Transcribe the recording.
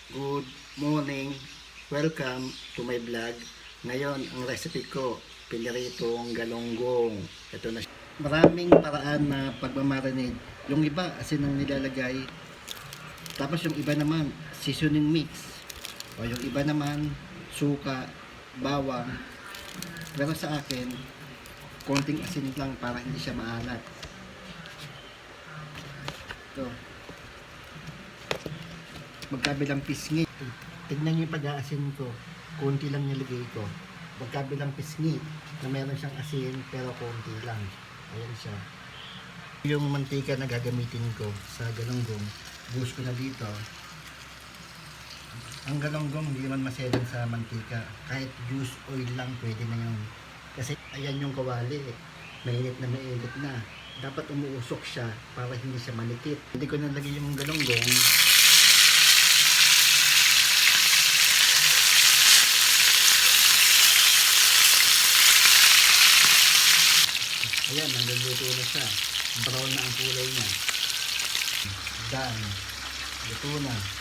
Good morning, welcome to my vlog. Ngayon, ang recipe ko, piniritong galonggong. Ito na siya. Maraming paraan na pagmamarinate. Yung iba, asin ang nilalagay. Tapos yung iba naman, seasoning mix. O yung iba naman, suka, bawang. Pero sa akin, konting asin lang para hindi siya maalat. Ito. Magkabilang pisngi. Tignan nyo yung pag-aasin ko. Konti lang nilagay ko. Magkabilang pisngi na meron siyang asin pero konti lang. Ayan siya. Yung mantika na gagamitin ko sa galonggong, buhos ko na dito. Ang galonggong hindi man maselan sa mantika. Kahit juice oil lang pwede na yun. Kasi ayan yung kawali. Mainit na mainit na. Dapat umuusok siya para hindi siya manikit. Hindi ko nalagay yung galonggong. Ayan, naluluto na siya. Brown na ang kulay niya. Done. Luto na.